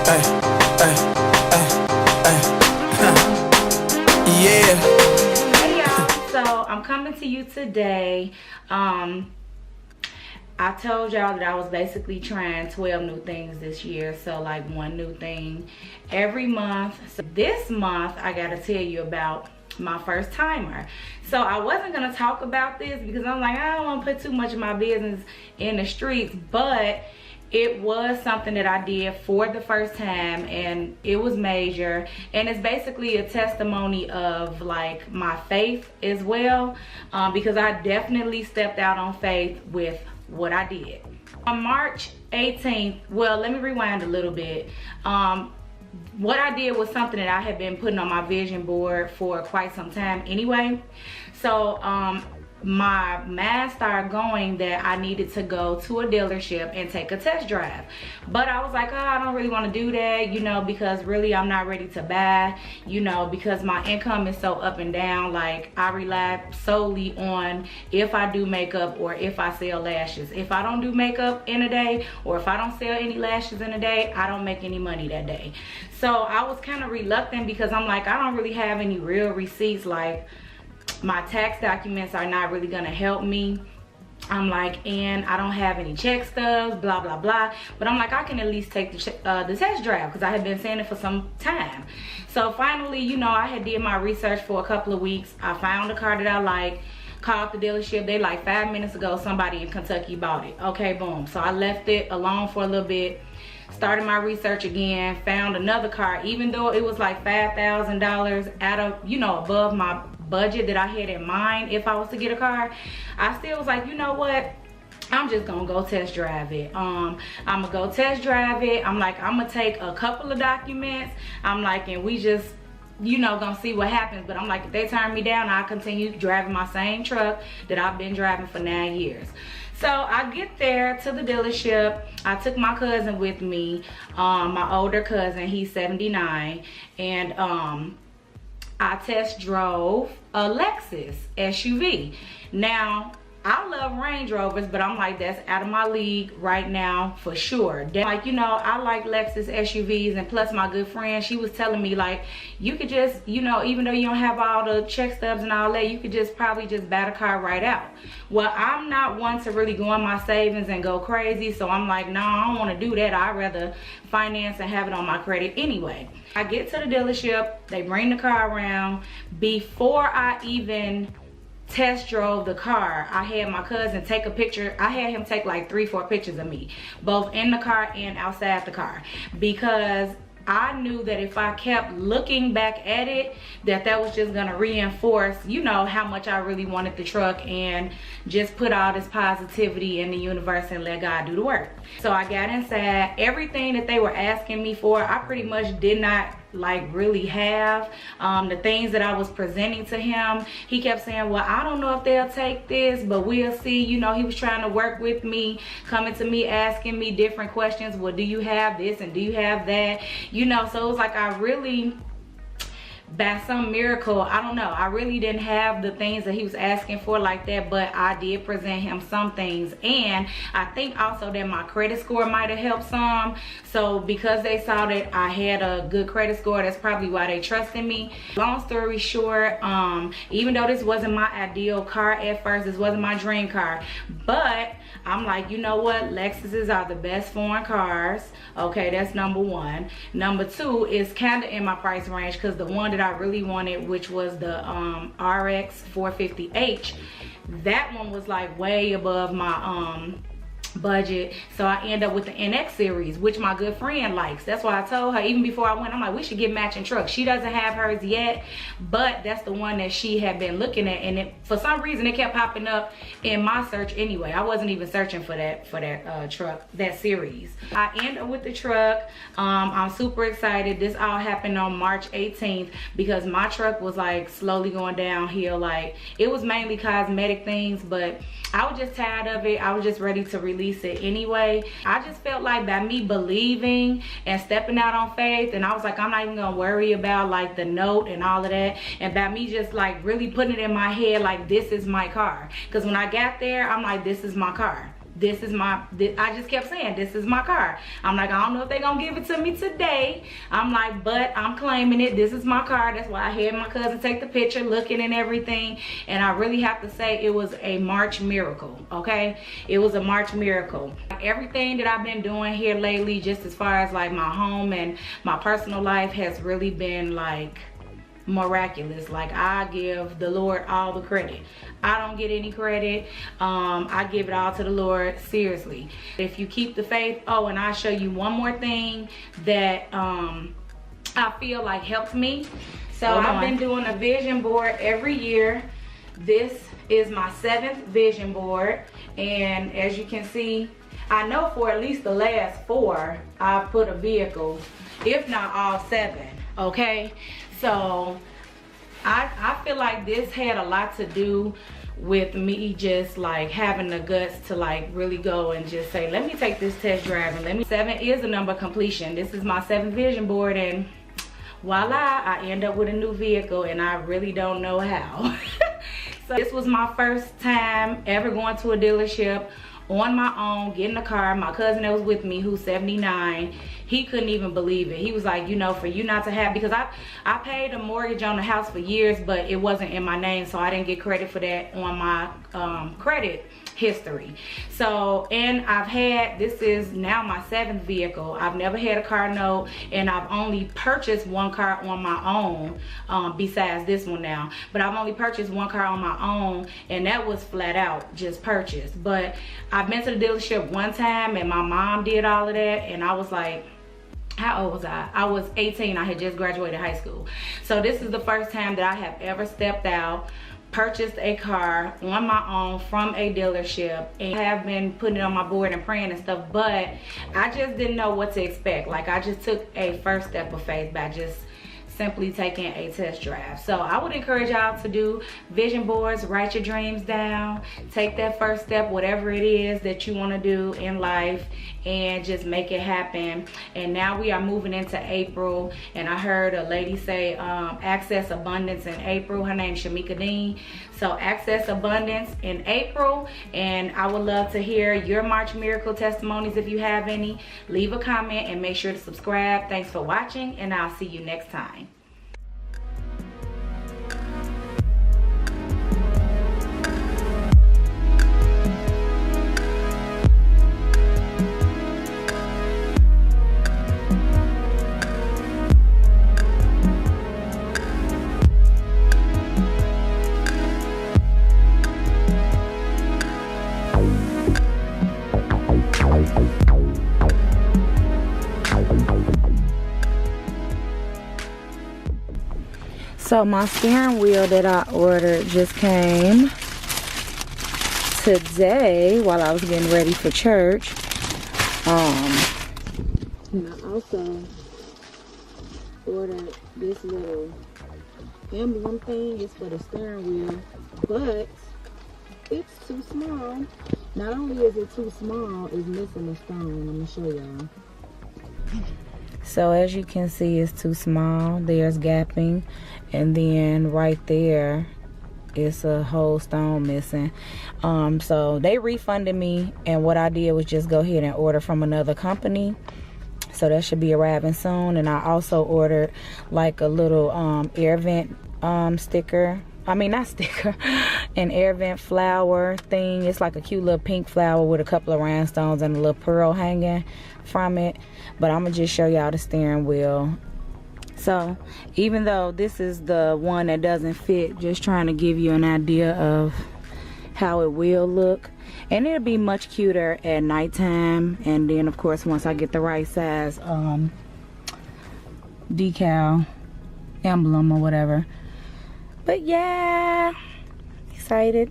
Ay, ay, ay, ay. Yeah. Hey y'all, so I'm coming to you today. I told y'all that I was basically trying 12 new things this year, so like one new thing every month. So this month I gotta tell you about my first timer. So I wasn't gonna talk about this because I'm like, I don't want to put too much of my business in the streets, but it was something that I did for the first time, and it was major, and it's basically a testimony of like my faith as well, because I definitely stepped out on faith with what I did. On March 18th, well, let me rewind a little bit. What I did was something that I had been putting on my vision board for quite some time anyway. So my mind started going that I needed to go to a dealership and take a test drive, but I was like, oh, I don't really want to do that, you know, because really I'm not ready to buy, you know, because my income is so up and down. Like, I rely solely on if I do makeup or if I sell lashes. If I don't do makeup in a day, or if I don't sell any lashes in a day, I don't make any money that day. So I was kind of reluctant because I'm like, I don't really have any real receipts. Like, my tax documents are not really gonna help me. I'm like, and I don't have any check stubs, blah blah blah, but I'm like, I can at least take the test drive because I had been saying it for some time. So finally, you know, I had did my research for a couple of weeks. I found a car that I like, called the dealership. They like 5 minutes ago somebody in Kentucky bought it. Okay, boom. So I left it alone for a little bit, started my research again, found another car, even though it was like $5,000 out of, you know, above my budget that I had in mind if I was to get a car. I still was like, you know what, I'm just gonna go test drive it. I'm gonna go test drive it. I'm like, I'm gonna take a couple of documents. I'm like, and we just, you know, gonna see what happens. But I'm like, if they turn me down, I'll continue driving my same truck that I've been driving for 9 years. So I get there to the dealership. I took my cousin with me, my older cousin, he's 79, and I test drove a Lexus SUV. Now, I love Range Rovers, but I'm like, that's out of my league right now for sure. Like, you know, I like Lexus SUVs, and plus my good friend, she was telling me like, you could just, you know, even though you don't have all the check stubs and all that, you could just probably just buy the car right out. Well, I'm not one to really go on my savings and go crazy, so I'm like, no, I don't want to do that. I'd rather finance and have it on my credit anyway. I get to the dealership, they bring the car around. Before I even test drove the car, I had my cousin take a picture. I had him take like 3-4 pictures of me, both in the car and outside the car, because I knew that if I kept looking back at it, that was just gonna reinforce, you know, how much I really wanted the truck, and just put all this positivity in the universe and let God do the work. So I got inside. Everything that they were asking me for, I pretty much did not like really have. The things that I was presenting to him, he kept saying, well, I don't know if they'll take this, but we'll see. You know, he was trying to work with me, coming to me, asking me different questions. Well, do you have this and do you have that? You know, so it was like, I really, by some miracle, I don't know, I really didn't have the things that he was asking for like that, but I did present him some things. And I think also that my credit score might have helped some. So because they saw that I had a good credit score, that's probably why they trusted me. Long story short, even though this wasn't my ideal car at first, this wasn't my dream car, but I'm like, you know what, Lexuses are the best foreign cars. Okay, that's number one. Number two is kind of in my price range, because the one that I really wanted, which was the RX 450H, that one was like way above my budget. So I end up with the NX series, which my good friend likes. That's why I told her, even before I went, I'm like, we should get matching trucks. She doesn't have hers yet, but that's the one that she had been looking at, and for some reason it kept popping up in my search anyway. I wasn't even searching for that truck, that series. I end up with the truck. I'm super excited. This all happened on March 18th because my truck was like slowly going downhill. Like, it was mainly cosmetic things, but I was just tired of it. I was just ready to release it anyway. I just felt like by me believing and stepping out on faith, and I was like, I'm not even gonna worry about like the note and all of that, and by me just like really putting it in my head like, this is my car. Because when I got there, I'm like, this is my car. this is my, I just kept saying, this is my car. I'm like, I don't know if they're gonna give it to me today. I'm like, but I'm claiming it. This is my car. That's why I had my cousin take the picture, looking and everything. And I really have to say, it was a March miracle, okay? It was a March miracle. Everything that I've been doing here lately, just as far as like my home and my personal life, has really been like miraculous. Like, I give the Lord all the credit. I don't get any credit. I give it all to the Lord, seriously. If you keep the faith. Oh, and I'll show you one more thing that I feel like helped me. So I've been doing a vision board every year. This is my 7th vision board, and as you can see, I know for at least the last 4 I've put a vehicle, if not all 7, okay? So I feel like this had a lot to do with me just like having the guts to like really go and just say, let me take this test drive, and 7 is the number of completion. This is my 7th vision board, and voila, I end up with a new vehicle, and I really don't know how. So this was my first time ever going to a dealership on my own, getting a car. My cousin that was with me, who's 79, he couldn't even believe it. He was like, you know, for you not to have, because I paid a mortgage on the house for years, but it wasn't in my name, so I didn't get credit for that on my credit history. So, and I've had, this is now my 7th vehicle. I've never had a car note, and I've only purchased 1 car on my own, besides this one now. But I've only purchased 1 car on my own, and that was flat out just purchased. But I've been to the dealership one time, and my mom did all of that, and I was like, how old was I? I was 18. I had just graduated high school. So this is the first time that I have ever stepped out, purchased a car on my own from a dealership, and I have been putting it on my board and praying and stuff, but I just didn't know what to expect. Like, I just took a first step of faith by just simply taking a test drive. So I would encourage y'all to do vision boards, write your dreams down, take that first step, whatever it is that you want to do in life, and just make it happen. And now we are moving into April, and I heard a lady say access abundance in April. Her name's Shamika Dean. So access abundance in April, and I would love to hear your March miracle testimonies. If you have any, leave a comment and make sure to subscribe. Thanks for watching, and I'll see you next time. So my steering wheel that I ordered just came today while I was getting ready for church. And I also ordered this little emblem thing. It's for the steering wheel, but it's too small. Not only is it too small, it's missing a stone. Let me show y'all. So as you can see, it's too small. There's gapping, and then right there it's a whole stone missing. So they refunded me, and what I did was just go ahead and order from another company. So that should be arriving soon. And I also ordered like a little air vent sticker. I mean, not sticker, an air vent flower thing. It's like a cute little pink flower with a couple of rhinestones and a little pearl hanging from it. But I'm gonna just show y'all the steering wheel. So even though this is the one that doesn't fit, just trying to give you an idea of how it will look. And it'll be much cuter at nighttime. And then of course, once I get the right size decal emblem or whatever. But yeah, excited.